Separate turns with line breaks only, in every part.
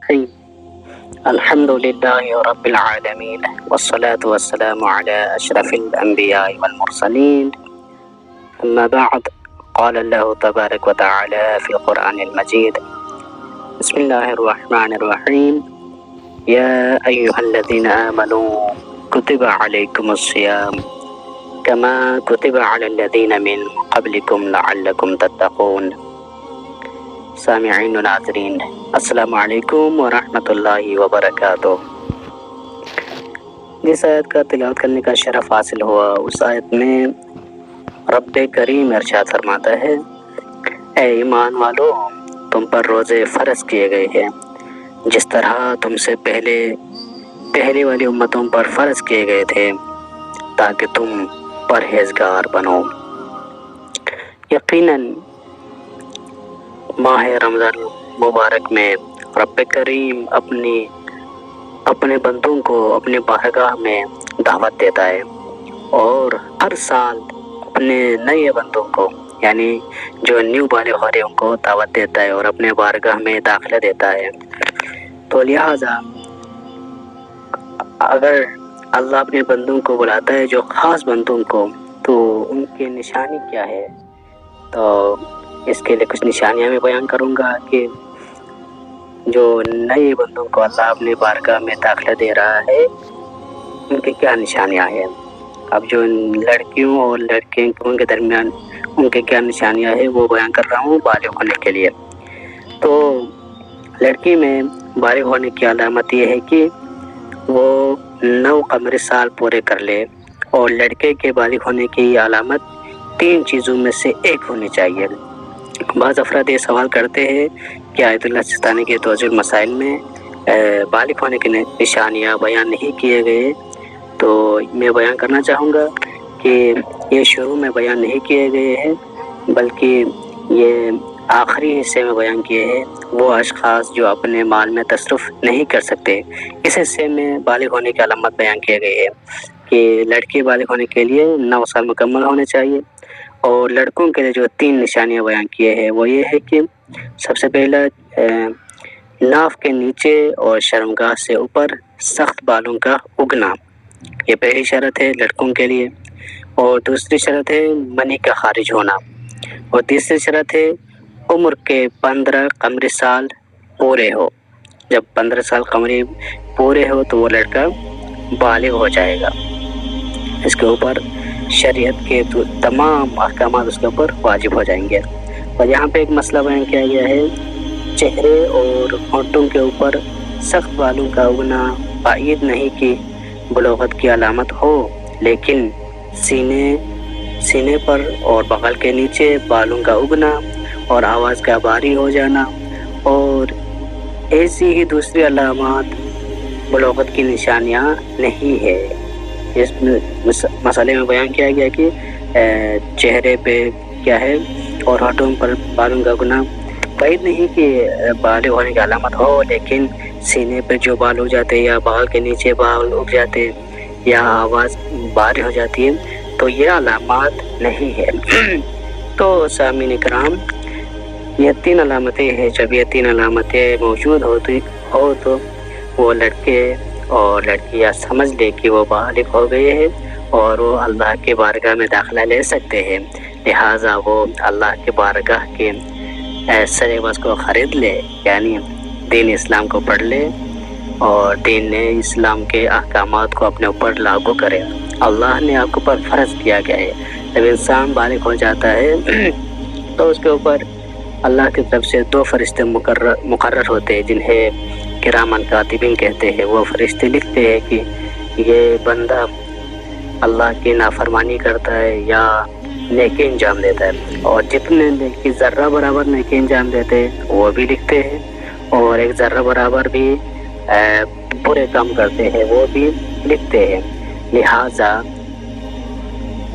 الرحيم الحمد لله رب العالمين والصلاة والسلام على أشرف الأنبياء والمرسلين أما بعد قال الله تبارك وتعالى في القرآن المجيد بسم الله الرحمن الرحيم يا أيها الذين آمنوا كتب عليكم الصيام كما كتب على الذين من قبلكم لعلكم تتقون. سامعین و ناظرین، السلام علیکم ورحمۃ اللہ وبرکاتہ۔ جس آیت کا تلاوت کرنے کا شرف حاصل ہوا، اس آیت میں رب کریم ارشاد فرماتا ہے، اے ایمان والو، تم پر روزے فرض کیے گئے ہیں جس طرح تم سے پہلے والی امتوں پر فرض کیے گئے تھے تاکہ تم پرہیزگار بنو۔ یقیناً ماہ رمضان مبارک میں رب کریم اپنے بندوں کو اپنے بارگاہ میں دعوت دیتا ہے، اور ہر سال اپنے نئے بندوں کو، یعنی جو نیو بالغ ہو رہے ان کو دعوت دیتا ہے اور اپنے بارگاہ میں داخلہ دیتا ہے۔ تو لہٰذا اگر اللہ اپنے بندوں کو بلاتا ہے، جو خاص بندوں کو، تو ان کی نشانی کیا ہے؟ تو اس کے لیے کچھ نشانیاں میں بیان کروں گا کہ جو نئے بندوں کو اللہ اپنے بارگاہ میں داخلہ دے رہا ہے ان کی کیا نشانیاں ہیں۔ اب جو لڑکیوں اور لڑکے کے درمیان ان کے کیا نشانیاں ہیں وہ بیان کر رہا ہوں بالغ ہونے کے لیے۔ تو لڑکی میں بالغ ہونے کی علامت یہ ہے کہ وہ 9 قمری سال پورے کر لے، اور لڑکے کے بالغ ہونے کی علامت 3 چیزوں میں سے ایک ہونی چاہیے۔ بعض افراد یہ سوال کرتے ہیں کہ آیت اللہ سستانی کے توضیح المسائل میں بالغ ہونے کی نشانیاں بیان نہیں کیے گئے، تو میں بیان کرنا چاہوں گا کہ یہ شروع میں بیان نہیں کیے گئے ہیں، بلکہ یہ آخری حصے میں بیان کیے ہیں۔ وہ اشخاص جو اپنے مال میں تصرف نہیں کر سکتے، اس حصے میں بالغ ہونے کی علامت بیان کیے گئے ہیں کہ لڑکی بالغ ہونے کے لیے 9 سال مکمل ہونے چاہیے۔ اور لڑکوں کے لیے جو 3 نشانیاں بیان کیے ہیں وہ یہ ہے کہ سب سے پہلا ناف کے نیچے اور شرمگاہ سے اوپر سخت بالوں کا اگنا، یہ پہلی شرط ہے لڑکوں کے لیے۔ اور دوسری شرط ہے منی کا خارج ہونا، اور تیسری شرط ہے عمر کے 15 قمری سال پورے ہو۔ جب 15 سال قمری پورے ہو تو وہ لڑکا بالغ ہو جائے گا، اس کے اوپر شریعت کے تمام احکامات اس کے اوپر واجب ہو جائیں گے۔ اور یہاں پہ ایک مسئلہ بیان کیا گیا ہے، چہرے اور ہونٹوں کے اوپر سخت بالوں کا اگنا بعید نہیں کہ بلوغت کی علامت ہو، لیکن سینے پر اور بغل کے نیچے بالوں کا اگنا اور آواز کا باری ہو جانا اور ایسی ہی دوسری علامات بلوغت کی نشانیاں نہیں ہے۔ اس مسئلے میں بیان کیا گیا کہ چہرے پہ کیا ہے اور ہونٹوں پر بالوں کا اگنا بعید نہیں کہ بالغ ہونے کی علامت ہو، لیکن سینے پہ جو بال ہو جاتے یا بغل کے نیچے بال اگ جاتے یا آواز باری ہو جاتی ہے تو یہ علامات نہیں ہے۔ تو سامعین کرام، یہ 3 علامتیں ہیں۔ جب یہ 3 علامتیں موجود ہو تو وہ لڑکے اور لڑکیاں سمجھ لے کہ وہ بالغ ہو گئے ہیں اور وہ اللہ کے بارگاہ میں داخلہ لے سکتے ہیں، لہٰذا وہ اللہ کے بارگاہ کے سلیبس کو خرید لے، یعنی دین اسلام کو پڑھ لے اور دین اسلام کے احکامات کو اپنے اوپر لاگو کرے۔ اللہ نے آپ کے اوپر فرض کیا گیا ہے، جب انسان بالغ ہو جاتا ہے تو اس کے اوپر اللہ کی طرف سے 2 فرشتے مقرر ہوتے ہیں جنہیں کرامن کاتبین کہتے ہیں۔ وہ فرشتے لکھتے ہیں کہ یہ بندہ اللہ کی نافرمانی کرتا ہے یا نیکی انجام دیتا ہے، اور جتنے نیکی ذرہ برابر نیکی انجام دیتے ہیں وہ بھی لکھتے ہیں، اور 1 ذرہ برابر بھی برے کام کرتے ہیں وہ بھی لکھتے ہیں۔ لہٰذا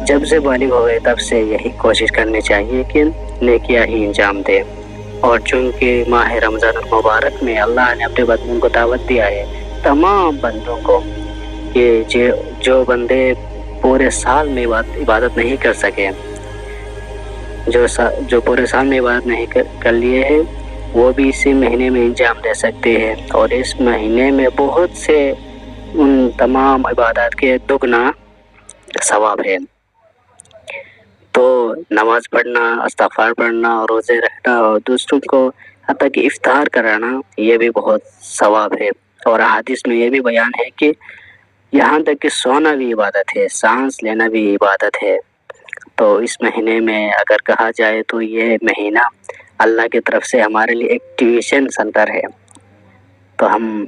جب سے بالغ ہو گئے تب سے یہی کوشش کرنی چاہیے کہ نیکیاں ہی انجام دے۔ اور چونکہ ماہ رمضان المبارک میں اللہ نے اپنے بندوں کو دعوت دیا ہے، تمام بندوں کو، کہ جو بندے پورے سال میں عبادت نہیں کر سکے، جو پورے سال میں عبادت نہیں کر لیے ہیں، وہ بھی اسی مہینے میں انجام دے سکتے ہیں، اور اس مہینے میں بہت سے ان تمام عبادات کے دگنا ثواب ہے۔ تو نماز پڑھنا، استغفار پڑھنا، اور روزے رکھنا، اور دوسروں کو حتیٰ کہ افطار کرانا، یہ بھی بہت ثواب ہے۔ اور احادیث میں یہ بھی بیان ہے کہ یہاں تک کہ سونا بھی عبادت ہے، سانس لینا بھی عبادت ہے۔ تو اس مہینے میں اگر کہا جائے تو یہ مہینہ اللہ کی طرف سے ہمارے لیے ایک ٹیوشن سینٹر ہے، تو ہم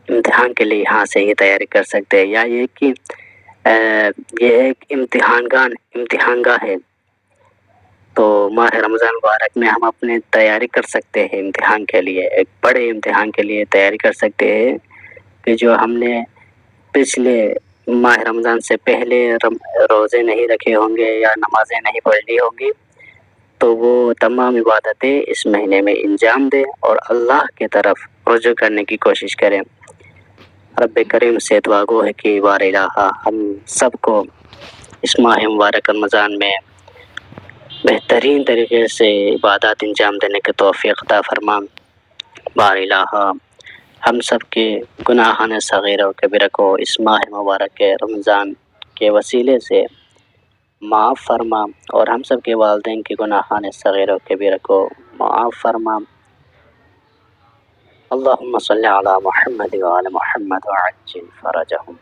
امتحان کے لیے یہاں سے ہی تیاری کر سکتے ہیں، یا یہ کہ یہ ایک امتحان گاہ ہے۔ تو ماہ رمضان مبارک میں ہم اپنے تیاری کر سکتے ہیں امتحان کے لیے، ایک بڑے امتحان کے لیے تیاری کر سکتے ہیں کہ جو ہم نے پچھلے ماہ رمضان سے پہلے روزے نہیں رکھے ہوں گے یا نمازیں نہیں پڑھی ہوں گی، تو وہ تمام عبادتیں اس مہینے میں انجام دیں اور اللہ کی طرف رجوع کرنے کی کوشش کریں۔ رب کریم سے دعا گو ہے کہ بار الہ ہم سب کو اس ماہ مبارک رمضان میں بہترین طریقے سے عبادات انجام دینے کی توفیق عطا فرما۔ بار الہ ہم سب کے گناہان صغیرہ و کبیرہ کو اس ماہ مبارک رمضان کے وسیلے سے معاف فرما، اور ہم سب کے والدین کے گناہان صغیرہ و کبیرہ کو معاف فرما۔ اللہم صلی علی محمد وعلی محمد وعجل فرجہم۔